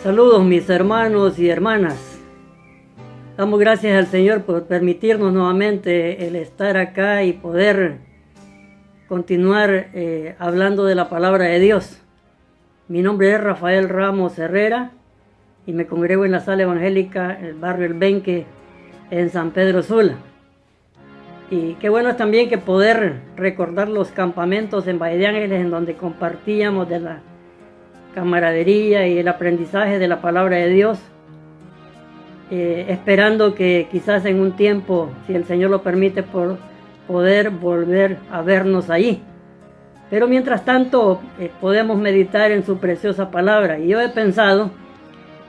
Saludos mis hermanos y hermanas. Damos gracias al Señor por permitirnos nuevamente el estar acá y poder continuar hablando de la palabra de Dios. Mi nombre es Rafael Ramos Herrera y me congrego en la sala evangélica en el barrio El Benque en San Pedro Sula. Y qué bueno es también que poder recordar los campamentos en Valle de Ángeles en donde compartíamos de la camaradería y el aprendizaje de la palabra de Dios, esperando que quizás en un tiempo, si el Señor lo permite, por poder volver a vernos allí. Pero mientras tanto podemos meditar en su preciosa palabra, y yo he pensado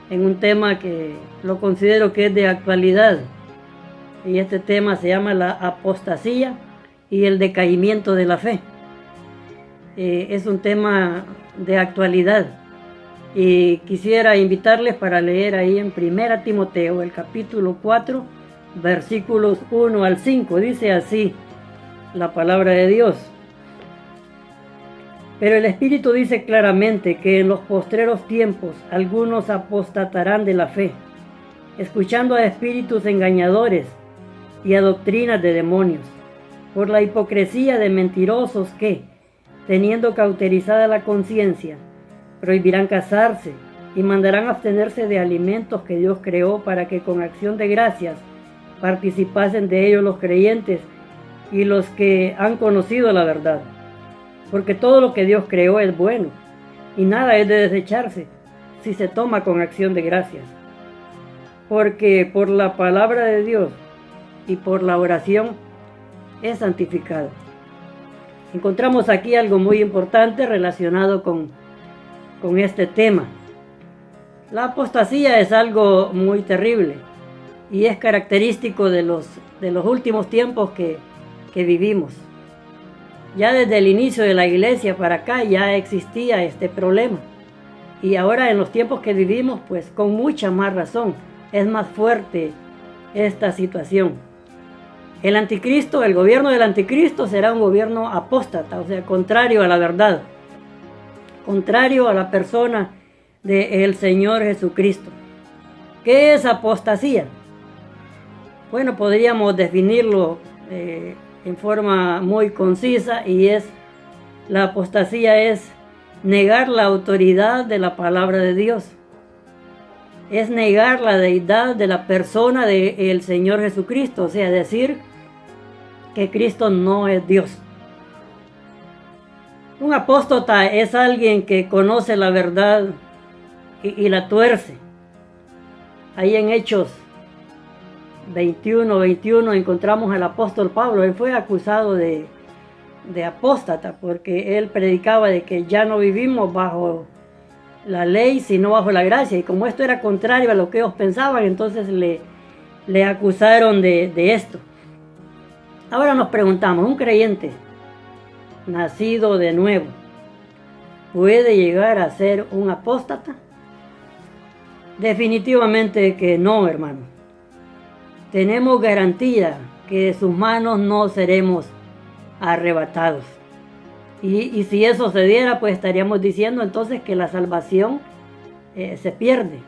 en un tema que lo considero que es de actualidad, y este tema se llama la apostasía y el decaimiento de la fe. Es un tema de actualidad y quisiera invitarles para leer ahí en 1 Timoteo el capítulo 4 versículos 1 al 5. Dice así la palabra de Dios: pero el Espíritu dice claramente que en los postreros tiempos algunos apostatarán de la fe, escuchando a espíritus engañadores y a doctrinas de demonios, por la hipocresía de mentirosos que, teniendo cauterizada la conciencia, prohibirán casarse y mandarán abstenerse de alimentos que Dios creó para que con acción de gracias participasen de ellos los creyentes y los que han conocido la verdad. Porque todo lo que Dios creó es bueno y nada es de desecharse si se toma con acción de gracias. Porque por la palabra de Dios y por la oración es santificado. Encontramos aquí algo muy importante relacionado con este tema. La apostasía es algo muy terrible y es característico de los últimos tiempos que vivimos. Ya desde el inicio de la iglesia para acá ya existía este problema, y ahora en los tiempos que vivimos, pues con mucha más razón es más fuerte esta situación. El anticristo, el gobierno del anticristo será un gobierno apóstata, o sea, contrario a la verdad, contrario a la persona del Señor Jesucristo. ¿Qué es apostasía? Bueno, podríamos definirlo en forma muy concisa, y la apostasía es negar la autoridad de la palabra de Dios. Es negar la deidad de la persona del Señor Jesucristo, o sea, decir que Cristo no es Dios. Un apóstata es alguien que conoce la verdad y la tuerce. Ahí en Hechos 21 encontramos al apóstol Pablo. Él fue acusado de apóstata porque él predicaba de que ya no vivimos bajo la ley sino bajo la gracia, y como esto era contrario a lo que ellos pensaban, entonces le acusaron de esto. Ahora nos preguntamos, ¿un creyente nacido de nuevo puede llegar a ser un apóstata? Definitivamente que no, hermano. Tenemos garantía que de sus manos no seremos arrebatados. Y si eso se diera, pues estaríamos diciendo entonces que la salvación se pierde.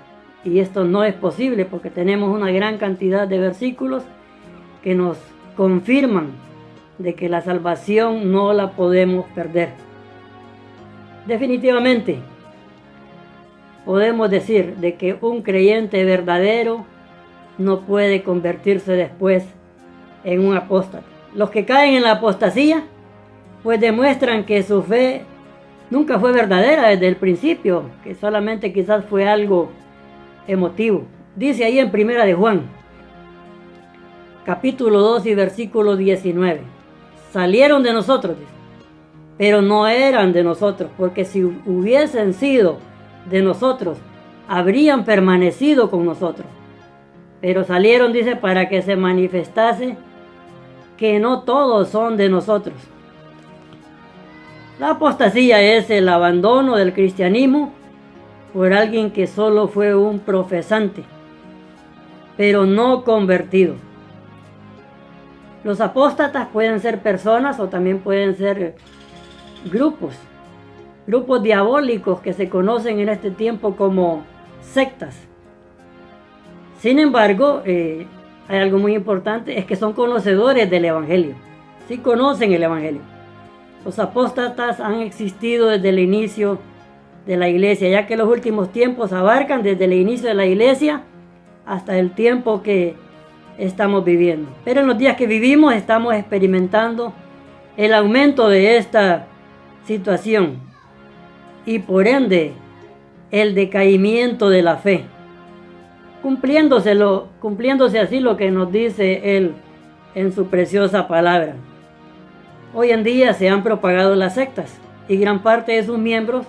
Y esto no es posible, porque tenemos una gran cantidad de versículos que nos confirman de que la salvación no la podemos perder. Definitivamente podemos decir de que un creyente verdadero no puede convertirse después en un apóstata. Los que caen en la apostasía pues demuestran que su fe nunca fue verdadera desde el principio, que solamente quizás fue algo emotivo. Dice ahí en 1 de Juan capítulo 2 y versículo 19: salieron de nosotros, pero no eran de nosotros, porque si hubiesen sido de nosotros, habrían permanecido con nosotros. Pero salieron, dice, para que se manifestase que no todos son de nosotros. La apostasía es el abandono del cristianismo por alguien que solo fue un profesante, pero no convertido. Los apóstatas pueden ser personas o también pueden ser grupos diabólicos que se conocen en este tiempo como sectas. Sin embargo, hay algo muy importante, es que son conocedores del Evangelio. Sí conocen el Evangelio. Los apóstatas han existido desde el inicio de la iglesia, ya que los últimos tiempos abarcan desde el inicio de la iglesia hasta el tiempo que estamos viviendo. Pero en los días que vivimos estamos experimentando el aumento de esta situación y por ende el decaimiento de la fe, cumpliéndose así lo que nos dice Él en su preciosa palabra. Hoy en día se han propagado las sectas y gran parte de sus miembros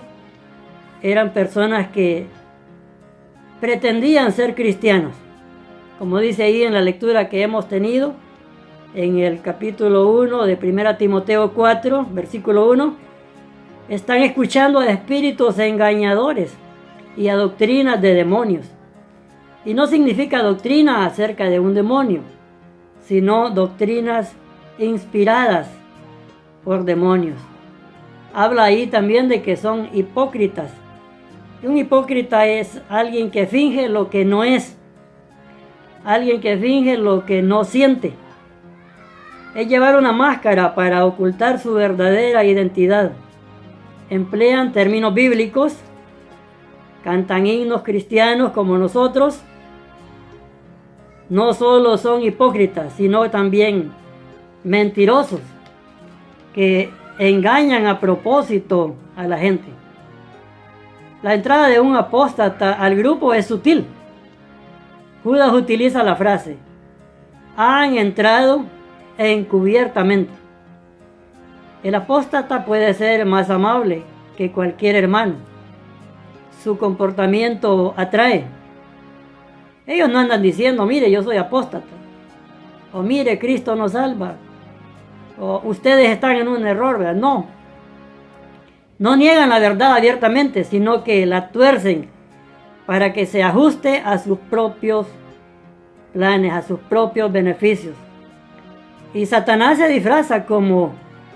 eran personas que pretendían ser cristianos, como dice ahí en la lectura que hemos tenido en el capítulo 1 de 1 Timoteo 4, versículo 1, están escuchando a espíritus engañadores y a doctrinas de demonios. Y no significa doctrina acerca de un demonio, sino doctrinas inspiradas por demonios. Habla ahí también de que son hipócritas. Y un hipócrita es alguien que finge lo que no es, alguien que finge lo que no siente. Es llevar una máscara para ocultar su verdadera identidad. Emplean términos bíblicos, cantan himnos cristianos como nosotros. No solo son hipócritas, sino también mentirosos, que engañan a propósito a la gente. La entrada de un apóstata al grupo es sutil. Judas utiliza la frase: han entrado encubiertamente. El apóstata puede ser más amable que cualquier hermano. Su comportamiento atrae. Ellos no andan diciendo: mire, yo soy apóstata, o mire, Cristo nos salva, o ustedes están en un error, ¿verdad? No niegan la verdad abiertamente, sino que la tuercen para que se ajuste a sus propios planes, a sus propios beneficios. Y Satanás se disfraza como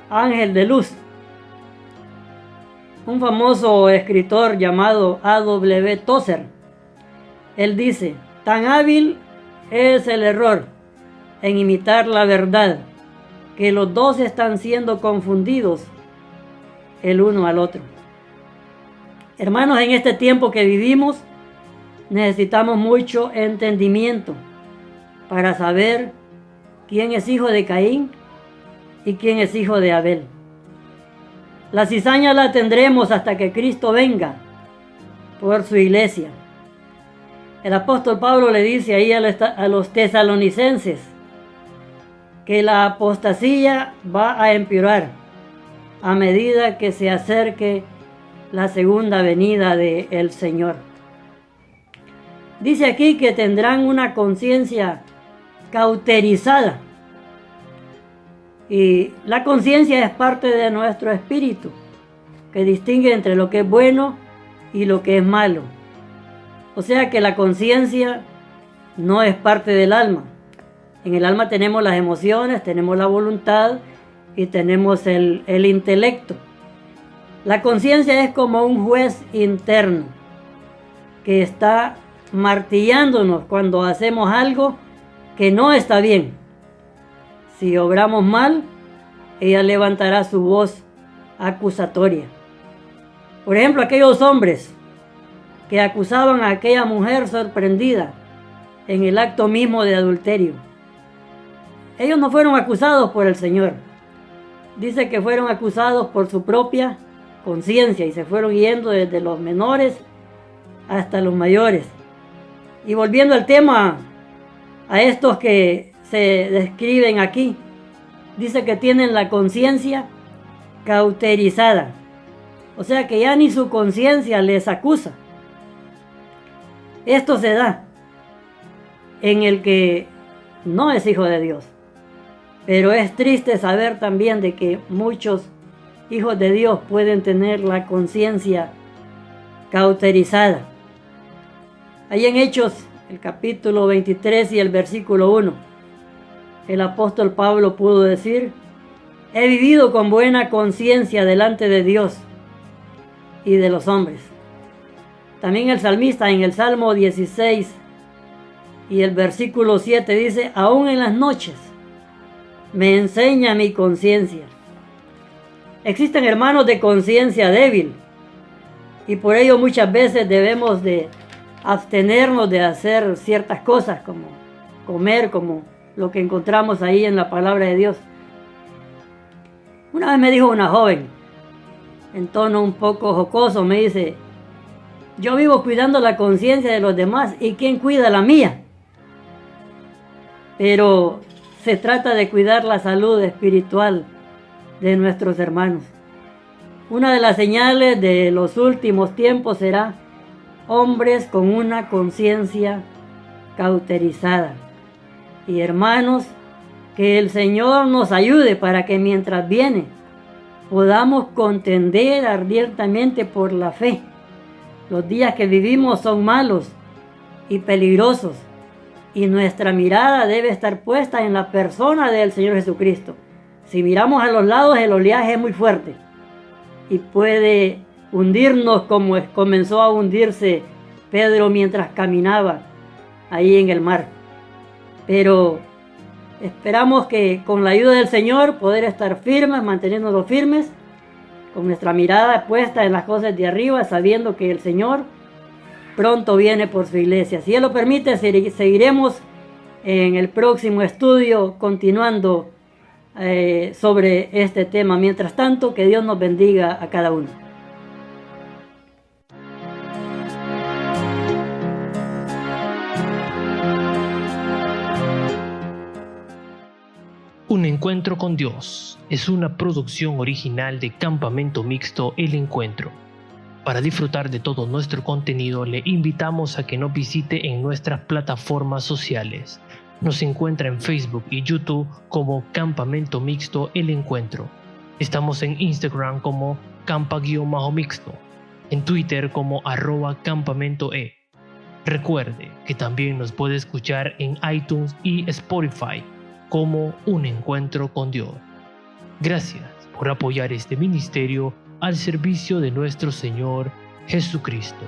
ángel de luz. Un famoso escritor llamado A.W. Tozer, él dice: tan hábil es el error en imitar la verdad, que los dos están siendo confundidos el uno al otro. Hermanos, en este tiempo que vivimos, necesitamos mucho entendimiento para saber quién es hijo de Caín y quién es hijo de Abel. La cizaña la tendremos hasta que Cristo venga por su iglesia. El apóstol Pablo le dice ahí a los tesalonicenses que la apostasía va a empeorar a medida que se acerque la segunda venida del Señor. Dice aquí que tendrán una conciencia cauterizada. Y la conciencia es parte de nuestro espíritu, que distingue entre lo que es bueno y lo que es malo. O sea que la conciencia no es parte del alma. En el alma tenemos las emociones, tenemos la voluntad y tenemos el intelecto. La conciencia es como un juez interno que está martillándonos cuando hacemos algo que no está bien. Si obramos mal, ella levantará su voz acusatoria. Por ejemplo, aquellos hombres que acusaban a aquella mujer sorprendida en el acto mismo de adulterio. Ellos no fueron acusados por el Señor. Dice que fueron acusados por su propia conciencia y se fueron yendo desde los menores hasta los mayores. Y volviendo al tema, a estos que se describen aquí, dice que tienen la conciencia cauterizada. O sea que ya ni su conciencia les acusa. Esto se da en el que no es hijo de Dios. Pero es triste saber también de que muchos hijos de Dios pueden tener la conciencia cauterizada. Ahí en Hechos, el capítulo 23 y el versículo 1, el apóstol Pablo pudo decir: he vivido con buena conciencia delante de Dios y de los hombres. También el salmista en el Salmo 16 y el versículo 7 dice: aún en las noches me enseña mi conciencia. Existen hermanos de conciencia débil y por ello muchas veces debemos de abstenernos de hacer ciertas cosas como comer, como lo que encontramos ahí en la palabra de Dios. Una vez me dijo una joven, en tono un poco jocoso, me dice: yo vivo cuidando la conciencia de los demás, ¿y quién cuida la mía? Pero se trata de cuidar la salud espiritual de nuestros hermanos. Una de las señales de los últimos tiempos será hombres con una conciencia cauterizada. Y hermanos, que el Señor nos ayude para que mientras viene podamos contender ardientemente por la fe. Los días que vivimos son malos y peligrosos y nuestra mirada debe estar puesta en la persona del Señor Jesucristo. Si miramos a los lados, el oleaje es muy fuerte y puede hundirnos como comenzó a hundirse Pedro mientras caminaba ahí en el mar. Pero esperamos que con la ayuda del Señor poder estar firmes, manteniéndonos firmes, con nuestra mirada puesta en las cosas de arriba, sabiendo que el Señor pronto viene por su iglesia. Si Él lo permite, seguiremos en el próximo estudio continuando sobre este tema. Mientras tanto, que Dios nos bendiga a cada uno. Un encuentro con Dios es una producción original de Campamento Mixto El Encuentro. Para disfrutar de todo nuestro contenido, le invitamos a que nos visite en nuestras plataformas sociales. Nos encuentra en Facebook y YouTube como Campamento Mixto El Encuentro. Estamos en Instagram como Campa-Mixto, en Twitter como @campamentoe. Recuerde que también nos puede escuchar en iTunes y Spotify como Un Encuentro con Dios. Gracias por apoyar este ministerio al servicio de nuestro Señor Jesucristo.